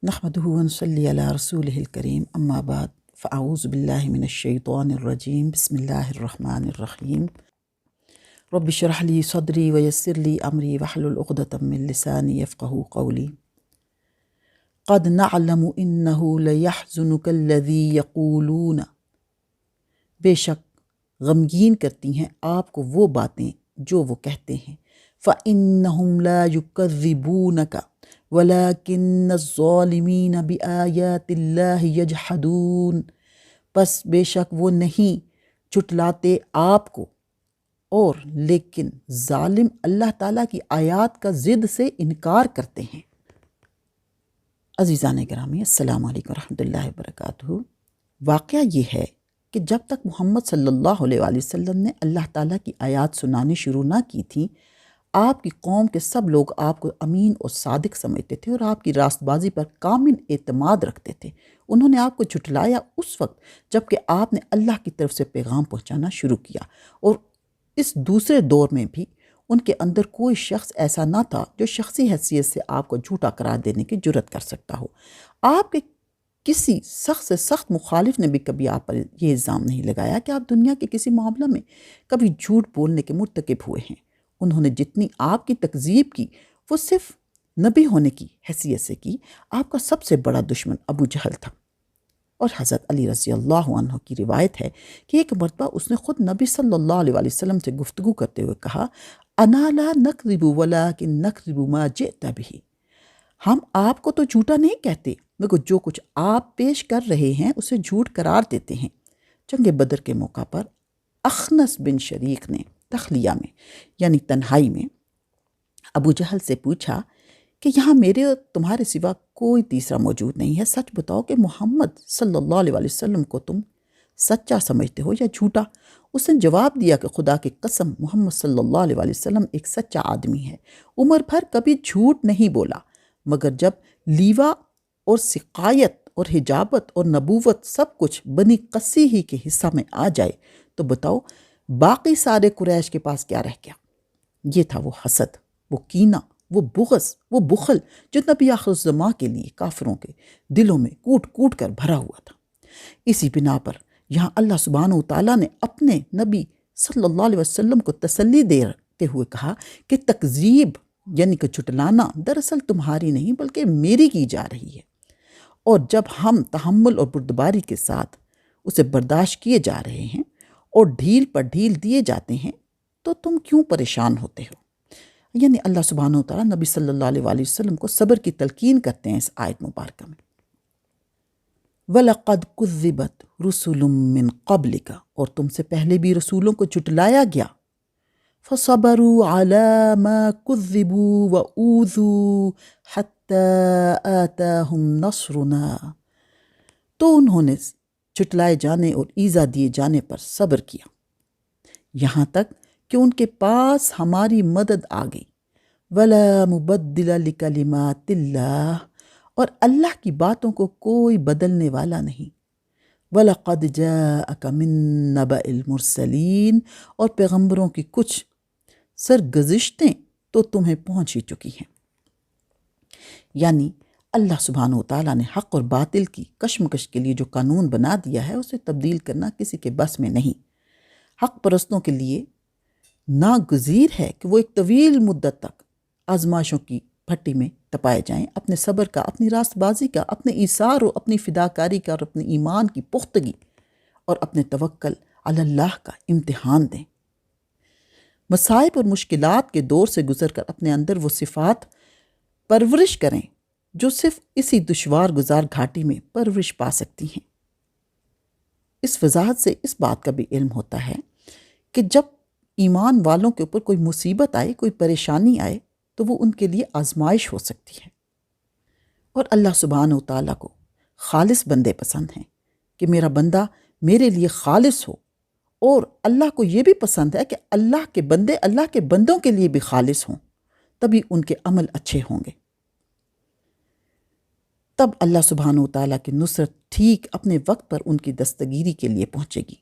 نحمده ونصلي على رسوله الكريم اما بعد فاعوذ بالله من الشيطان الرجيم بسم الله الرحمن الرحيم رب اشرح لي صدري ويسر لي امري واحلل عقدة من لساني يفقهوا قولي قد نعلم انه ليحزنك الذي يقولون، بے شک غمگین کرتی ہیں آپ کو وہ باتیں جو وہ کہتے ہیں، فَإِنَّهُمْ لَا يُكَذِّبُونَكَ وَلَكِنَّ الظَّالِمِينَ بِآيَاتِ اللَّهِ يَجْحَدُونَ، پس بے شک وہ نہیں جھٹلاتے آپ کو، اور لیکن ظالم اللہ تعالیٰ کی آیات کا ضد سے انکار کرتے ہیں۔ عزیزان گرامی، السلام علیکم ورحمۃ اللہ وبرکاتہ۔ واقعہ یہ ہے کہ جب تک محمد صلی اللہ علیہ وآلہ وسلم نے اللہ تعالیٰ کی آیات سنانی شروع نہ کی تھی، آپ کی قوم کے سب لوگ آپ کو امین اور صادق سمجھتے تھے اور آپ کی راست بازی پر کامل اعتماد رکھتے تھے۔ انہوں نے آپ کو جھٹلایا اس وقت جب کہ آپ نے اللہ کی طرف سے پیغام پہنچانا شروع کیا، اور اس دوسرے دور میں بھی ان کے اندر کوئی شخص ایسا نہ تھا جو شخصی حیثیت سے آپ کو جھوٹا قرار دینے کی جرت کر سکتا ہو۔ آپ کے کسی سخت سے سخت مخالف نے بھی کبھی آپ پر یہ الزام نہیں لگایا کہ آپ دنیا کے کسی معاملہ میں کبھی جھوٹ بولنے کے مرتکب ہوئے ہیں۔ انہوں نے جتنی آپ کی تکذیب کی وہ صرف نبی ہونے کی حیثیت سے کی۔ آپ کا سب سے بڑا دشمن ابو جہل تھا، اور حضرت علی رضی اللہ عنہ کی روایت ہے کہ ایک مرتبہ اس نے خود نبی صلی اللہ علیہ وآلہ وسلم سے گفتگو کرتے ہوئے کہا، انا لا نکذب ولکن نکذب ما جئت بہ، ہم آپ کو تو جھوٹا نہیں کہتے، مگر جو کچھ آپ پیش کر رہے ہیں اسے جھوٹ قرار دیتے ہیں۔ جنگ بدر کے موقع پر اخنس بن شریک نے تخلیہ میں یعنی تنہائی میں ابو جہل سے پوچھا کہ یہاں میرے اور تمہارے سوا کوئی تیسرا موجود نہیں ہے، سچ بتاؤ کہ محمد صلی اللہ علیہ وآلہ وسلم کو تم سچا سمجھتے ہو یا جھوٹا؟ اس نے جواب دیا کہ خدا کی قسم محمد صلی اللہ علیہ وآلہ وسلم ایک سچا آدمی ہے، عمر بھر کبھی جھوٹ نہیں بولا، مگر جب لیوا اور سقایت اور حجابت اور نبوت سب کچھ بنی قسی ہی کے حصہ میں آ جائے تو بتاؤ باقی سارے قریش کے پاس کیا رہ گیا؟ یہ تھا وہ حسد، وہ کینہ، وہ بغض، وہ بخل جو نبی آخر الزماں کے لیے کافروں کے دلوں میں کوٹ کوٹ کر بھرا ہوا تھا۔ اسی بنا پر یہاں اللہ سبحانہ وتعالیٰ نے اپنے نبی صلی اللہ علیہ وسلم کو تسلی دیتے ہوئے کہا کہ تکذیب یعنی کہ جھٹلانا دراصل تمہاری نہیں بلکہ میری کی جا رہی ہے، اور جب ہم تحمل اور بردباری کے ساتھ اسے برداشت کیے جا رہے ہیں اور ڈھیل پر ڈھیل دیے جاتے ہیں تو تم کیوں پریشان ہوتے ہو؟ یعنی اللہ سبحانہ وتعالیٰ نبی صلی اللہ علیہ وآلہ وسلم کو صبر کی تلقین کرتے ہیں اس آیت مبارکہ میں۔ وَلَقَدْ كُذِّبَتْ رُسُلٌ مِّن قَبْلِكَ، اور تم سے پہلے بھی رسولوں کو جھٹلایا گیا، فَصَبَرُوا عَلَى مَا كُذِّبُوا وَأُوذُوا حَتَّى آتَاهُمْ نَصْرُنَا، تو انہوں نے جھٹلائے جانے اور ایذا دیے جانے پر صبر کیا یہاں تک کہ ان کے پاس ہماری مدد آ گئی۔ وَلَا مُبَدِّلَ لِكَلِمَاتِ اللَّهِ، اور اللہ کی باتوں کو کوئی بدلنے والا نہیں۔ وَلَقَدْ جَاءَكَ مِن نَبَإِ الْمُرْسَلِينَ، اور پیغمبروں کی کچھ سرگزشتیں تو تمہیں پہنچ ہی چکی ہیں۔ یعنی اللہ سبحانہ وتعالیٰ نے حق اور باطل کی کشمکش کے لیے جو قانون بنا دیا ہے اسے تبدیل کرنا کسی کے بس میں نہیں۔ حق پرستوں کے لیے ناگزیر ہے کہ وہ ایک طویل مدت تک آزمائشوں کی بھٹی میں تپائے جائیں، اپنے صبر کا، اپنی راست بازی کا، اپنے ایثار و اپنی فداکاری کا اور اپنے ایمان کی پختگی اور اپنے توکل علی اللہ کا امتحان دیں۔ مصائب اور مشکلات کے دور سے گزر کر اپنے اندر وہ صفات پرورش کریں جو صرف اسی دشوار گزار گھاٹی میں پرورش پا سکتی ہیں۔ اس وضاحت سے اس بات کا بھی علم ہوتا ہے کہ جب ایمان والوں کے اوپر کوئی مصیبت آئے، کوئی پریشانی آئے تو وہ ان کے لیے آزمائش ہو سکتی ہے، اور اللہ سبحانہ وتعالیٰ کو خالص بندے پسند ہیں کہ میرا بندہ میرے لیے خالص ہو، اور اللہ کو یہ بھی پسند ہے کہ اللہ کے بندے اللہ کے بندوں کے لیے بھی خالص ہوں، تبھی ان کے عمل اچھے ہوں گے، تب اللہ سبحانہ وتعالیٰ کی نصرت ٹھیک اپنے وقت پر ان کی دستگیری کے لیے پہنچے گی،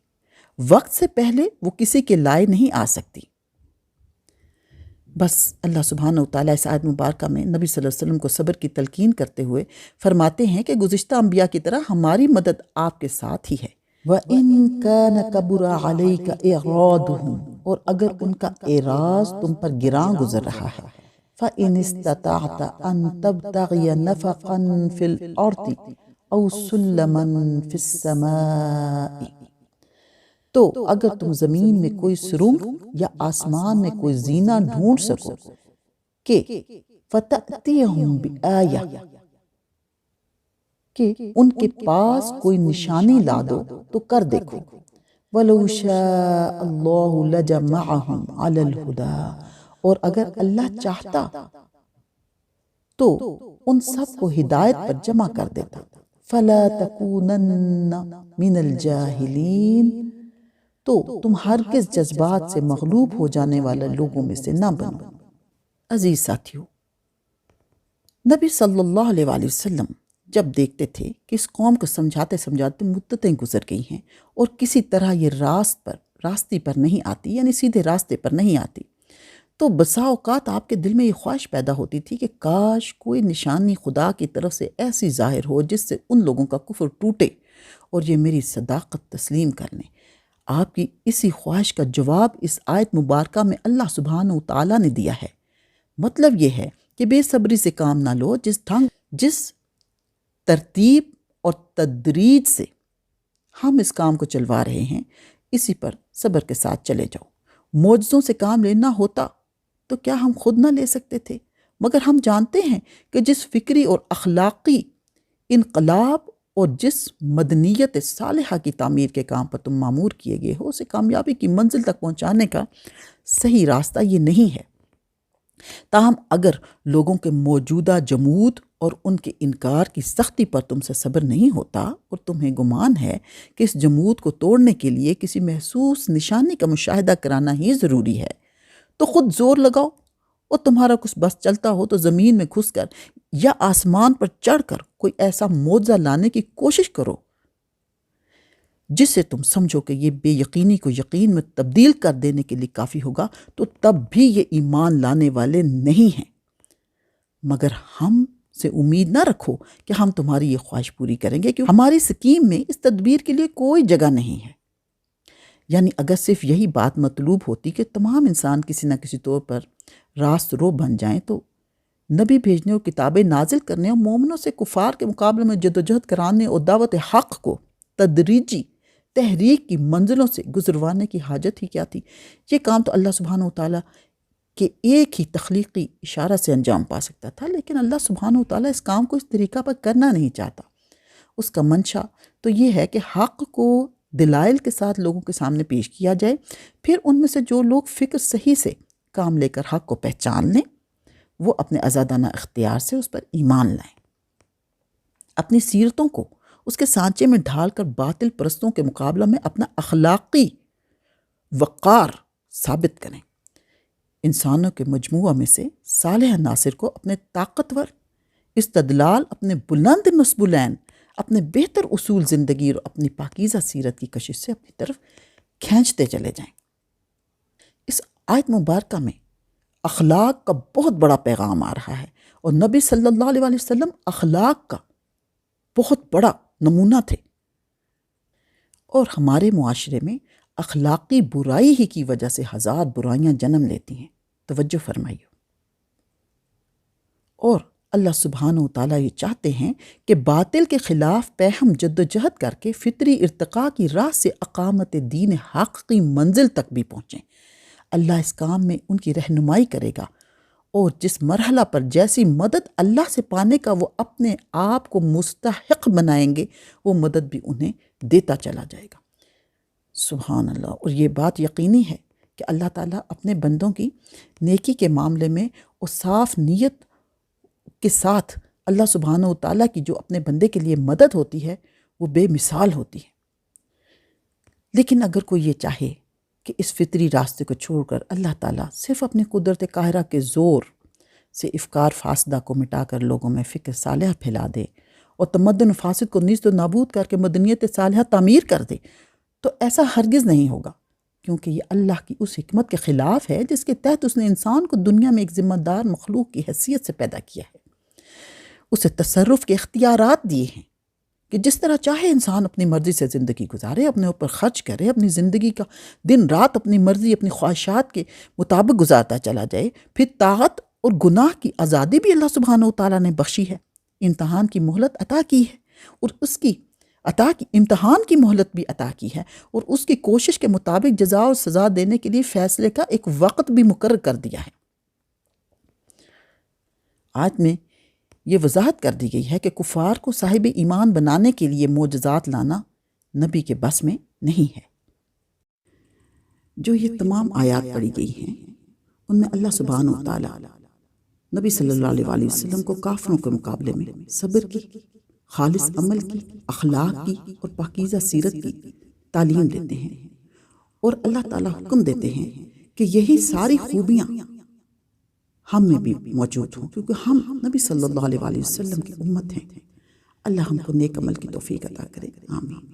وقت سے پہلے وہ کسی کے لائے نہیں آ سکتی۔ بس اللہ سبحانہ و تعالیٰ اس آیت مبارکہ میں نبی صلی اللہ علیہ وسلم کو صبر کی تلقین کرتے ہوئے فرماتے ہیں کہ گزشتہ انبیاء کی طرح ہماری مدد آپ کے ساتھ ہی ہے۔ وَإِن كَانَ كَبُرَ عَلَيْكَ إِعْرَاضُهُمْ، اور اگر ان کا اعراض تم پر گراں گزر رہا ہے، فَإِنِ اسْتَطَعْتَ أَن تَبْتَغِيَ نَفَقًا فِي الْأَرْضِ أَوْ سُلَّمًا فِي السَّمَاءِ، تو اگر تم زمین میں کوئی سرنگ یا آسمان میں کوئی زینہ ڈھونڈ سکو کہ فَتَأْتِيَهُمْ بِآيَةٍ، کہ ان کے پاس کوئی نشانی لا دو تو کر دیکھو۔ وَلَوْ شَاءَ اللَّهُ لَجَمَعَهُمْ عَلَى الْهُدَىٰ، اور اگر اللہ چاہتا تو ان سب کو ہدایت پر جمع کر دیتا۔ فَلَا تَكُونَنَّ مِنَ الْجَاهِلِينَ، تو تم ہرگز جذبات سے مغلوب ہو جانے والے لوگوں میں سے نہ بنو۔ عزیز ساتھیو، نبی صلی اللہ علیہ وآلہ وسلم جب دیکھتے تھے کہ اس قوم کو سمجھاتے سمجھاتے مدتیں گزر گئی ہیں اور کسی طرح یہ راستے پر نہیں آتی، یعنی سیدھے راستے پر نہیں آتی، تو بسا اوقات آپ کے دل میں یہ خواہش پیدا ہوتی تھی کہ کاش کوئی نشانی خدا کی طرف سے ایسی ظاہر ہو جس سے ان لوگوں کا کفر ٹوٹے اور یہ میری صداقت تسلیم کر لیں۔ آپ کی اسی خواہش کا جواب اس آیت مبارکہ میں اللہ سبحانہ و تعالیٰ نے دیا ہے۔ مطلب یہ ہے کہ بے صبری سے کام نہ لو، جس ترتیب اور تدریج سے ہم اس کام کو چلوا رہے ہیں اسی پر صبر کے ساتھ چلے جاؤ۔ معجزوں سے کام لینا ہوتا تو کیا ہم خود نہ لے سکتے تھے؟ مگر ہم جانتے ہیں کہ جس فکری اور اخلاقی انقلاب اور جس مدنیت صالحہ کی تعمیر کے کام پر تم معمور کیے گئے ہو، اسے کامیابی کی منزل تک پہنچانے کا صحیح راستہ یہ نہیں ہے۔ تاہم اگر لوگوں کے موجودہ جمود اور ان کے انکار کی سختی پر تم سے صبر نہیں ہوتا اور تمہیں گمان ہے کہ اس جمود کو توڑنے کے لیے کسی محسوس نشانی کا مشاہدہ کرانا ہی ضروری ہے، تو خود زور لگاؤ، اور تمہارا کچھ بس چلتا ہو تو زمین میں گھس کر یا آسمان پر چڑھ کر کوئی ایسا معجزہ لانے کی کوشش کرو جس سے تم سمجھو کہ یہ بے یقینی کو یقین میں تبدیل کر دینے کے لیے کافی ہوگا، تو تب بھی یہ ایمان لانے والے نہیں ہیں۔ مگر ہم سے امید نہ رکھو کہ ہم تمہاری یہ خواہش پوری کریں گے، کیونکہ ہماری سکیم میں اس تدبیر کے لیے کوئی جگہ نہیں ہے۔ یعنی اگر صرف یہی بات مطلوب ہوتی کہ تمام انسان کسی نہ کسی طور پر راست رو بن جائیں، تو نبی بھیجنے اور کتابیں نازل کرنے اور مومنوں سے کفار کے مقابلے میں جدوجہد کرانے اور دعوت حق کو تدریجی تحریک کی منزلوں سے گزروانے کی حاجت ہی کیا تھی؟ یہ کام تو اللہ سبحانہ و تعالیٰ کہ ایک ہی تخلیقی اشارہ سے انجام پا سکتا تھا، لیکن اللہ سبحانہ و تعالیٰ اس کام کو اس طریقہ پر کرنا نہیں چاہتا۔ اس کا منشا تو یہ ہے کہ حق کو دلائل کے ساتھ لوگوں کے سامنے پیش کیا جائے، پھر ان میں سے جو لوگ فکر صحیح سے کام لے کر حق کو پہچان لیں، وہ اپنے آزادانہ اختیار سے اس پر ایمان لائیں، اپنی سیرتوں کو اس کے سانچے میں ڈھال کر باطل پرستوں کے مقابلہ میں اپنا اخلاقی وقار ثابت کریں۔ انسانوں کے مجموعہ میں سے صالح عناصر کو اپنے طاقتور استدلال، اپنے بلند نصب العین، اپنے بہتر اصول زندگی اور اپنی پاکیزہ سیرت کی کشش سے اپنی طرف کھینچتے چلے جائیں۔ اس آیت مبارکہ میں اخلاق کا بہت بڑا پیغام آ رہا ہے، اور نبی صلی اللہ علیہ وآلہ وسلم اخلاق کا بہت بڑا نمونہ تھے، اور ہمارے معاشرے میں اخلاقی برائی ہی کی وجہ سے ہزار برائیاں جنم لیتی ہیں۔ توجہ فرمائیے۔ اور اللہ سبحانہ و تعالیٰ یہ چاہتے ہیں کہ باطل کے خلاف پہم جدوجہد کر کے فطری ارتقاء کی راہ سے اقامت دین حق کی منزل تک بھی پہنچیں۔ اللہ اس کام میں ان کی رہنمائی کرے گا، اور جس مرحلہ پر جیسی مدد اللہ سے پانے کا وہ اپنے آپ کو مستحق بنائیں گے، وہ مدد بھی انہیں دیتا چلا جائے گا۔ سبحان اللہ۔ اور یہ بات یقینی ہے کہ اللہ تعالیٰ اپنے بندوں کی نیکی کے معاملے میں اور صاف نیت کے ساتھ اللہ سبحانہ و تعالیٰ کی جو اپنے بندے کے لیے مدد ہوتی ہے وہ بے مثال ہوتی ہے۔ لیکن اگر کوئی یہ چاہے کہ اس فطری راستے کو چھوڑ کر اللہ تعالیٰ صرف اپنی قدرت قاہرہ کے زور سے افکار فاسدہ کو مٹا کر لوگوں میں فکر صالحہ پھیلا دے اور تمدن فاسد کو نیست و نابود کر کے مدنیت صالحہ تعمیر کر دے، تو ایسا ہرگز نہیں ہوگا۔ کیونکہ یہ اللہ کی اس حکمت کے خلاف ہے جس کے تحت اس نے انسان کو دنیا میں ایک ذمہ دار مخلوق کی حیثیت سے پیدا کیا ہے، اسے تصرف کے اختیارات دیے ہیں کہ جس طرح چاہے انسان اپنی مرضی سے زندگی گزارے، اپنے اوپر خرچ کرے، اپنی زندگی کا دن رات اپنی مرضی اپنی خواہشات کے مطابق گزارتا چلا جائے۔ پھر طاعت اور گناہ کی آزادی بھی اللہ سبحانہ وتعالیٰ نے بخشی ہے، امتحان کی مہلت عطا کی ہے، اور اس کی امتحان کی مہلت بھی عطا کی ہے، اور اس کی کوشش کے مطابق جزا اور سزا دینے کے لیے فیصلے کا ایک وقت بھی مقرر کر دیا ہے۔ آج میں یہ وضاحت کر دی گئی ہے کہ کفار کو صاحب ایمان بنانے کے لیے معجزات لانا نبی کے بس میں نہیں ہے۔ جو یہ تمام آیات پڑھی گئی ہیں ان میں اللہ سبحانہ وتعالیٰ نبی صلی اللہ علیہ وآلہ وسلم کو کافروں کے مقابلے میں صبر کی، خالص عمل کی، اخلاق کی اور پاکیزہ سیرت کی تعلیم دیتے ہیں، اور اللہ تعالیٰ حکم دیتے ہیں کہ یہی ساری خوبیاں ہم میں بھی موجود ہوں، کیونکہ ہم نبی صلی اللہ علیہ وآلہ وسلم کی امت ہیں۔ اللہ ہم کو نیک عمل کی توفیق عطا کرے، آمین۔